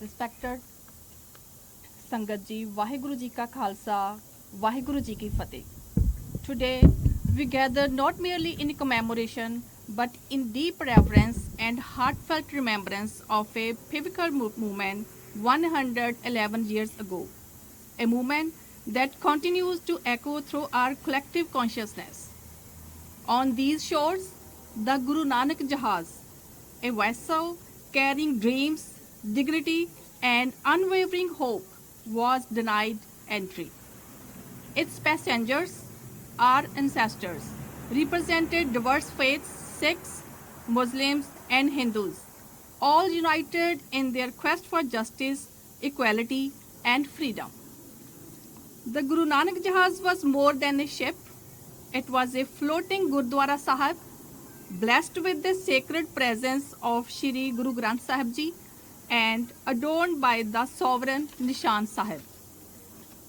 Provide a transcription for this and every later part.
Respected Sangat Ji, Vaheguru Ji Ka Khalsa, Vaheguru Ji Ki Fateh. Today, we gather not merely in commemoration, but in deep reverence and heartfelt remembrance of a pivotal movement 111 years ago. A movement that continues to echo through our collective consciousness. On these shores, the Guru Nanak Jahaz, a vessel carrying dreams, dignity, and unwavering hope, was denied entry. Its passengers, our ancestors, represented diverse faiths, Sikhs, Muslims, and Hindus, all united in their quest for justice, equality, and freedom. The Guru Nanak Jahaz was more than a ship. It was a floating Gurdwara Sahib, blessed with the sacred presence of Shri Guru Granth Sahib Ji and adorned by the sovereign Nishan Sahib.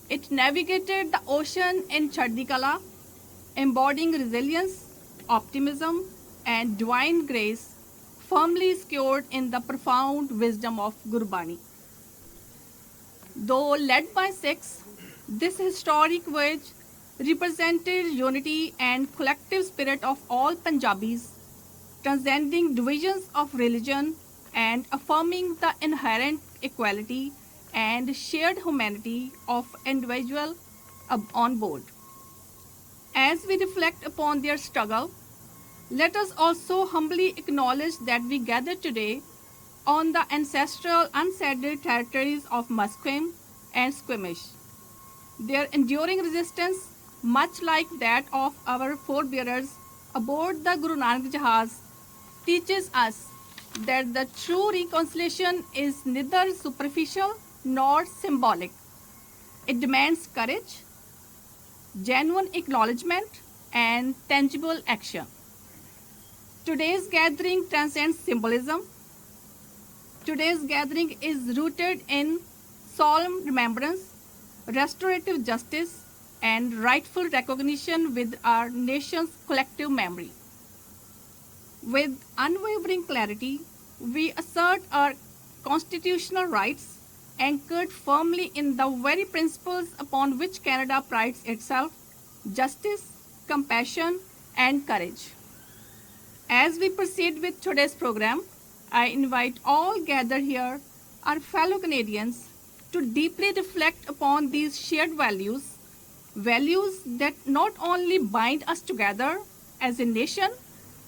It navigated the ocean in Chardhi Kala, embodying resilience, optimism, and divine grace, firmly secured in the profound wisdom of Gurbani. Though led by Sikhs, this historic voyage represented unity and collective spirit of all Punjabis, transcending divisions of religion and affirming the inherent equality and shared humanity of individuals on board. As we reflect upon their struggle, let us also humbly acknowledge that we gather today on the ancestral unceded territories of Musqueam and Squamish. Their enduring resistance, much like that of our forebears aboard the Guru Nanak Jahaz, teaches us that the true reconciliation is neither superficial nor symbolic. It demands courage, genuine acknowledgement, and tangible action. Today's gathering transcends symbolism. Today's gathering is rooted in solemn remembrance, restorative justice, and rightful recognition with our nation's collective memory. With unwavering clarity, we assert our constitutional rights anchored firmly in the very principles upon which Canada prides itself: justice, compassion, and courage. As we proceed with today's program, I invite all gathered here, our fellow Canadians, to deeply reflect upon these shared values, values that not only bind us together as a nation,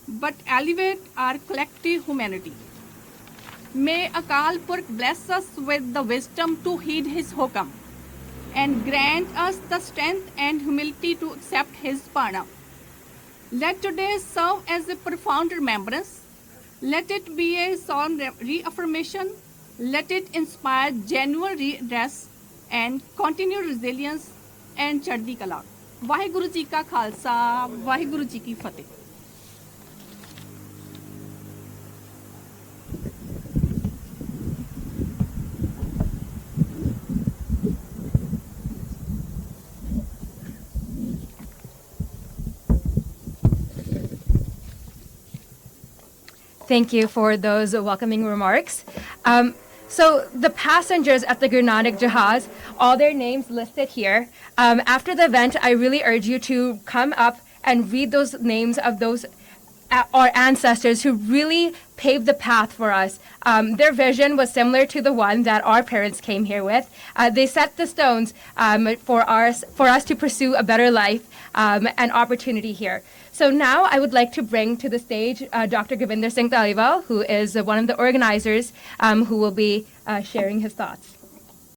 but elevate our collective humanity. May Akal Purkh bless us with the wisdom to heed his hukam and grant us the strength and humility to accept his parna. Let today serve as a profound remembrance. Let it be a solemn reaffirmation. Let it inspire genuine redress and continued resilience and Chardhi Kala. Vaheguru Ji Ka Khalsa, Vaheguru Ji Ki Fateh. Thank you for those welcoming remarks. So the passengers at the Guru Nanak Jahaz, all their names listed here. After the event, I really urge you to come up and read those names of those our ancestors who really paved the path for us. Their vision was similar to the one that our parents came here with. They set the stones for us to pursue a better life and opportunity here. So now I would like to bring to the stage Dr. Govinder Singh Taliwal, who is one of the organizers who will be sharing his thoughts.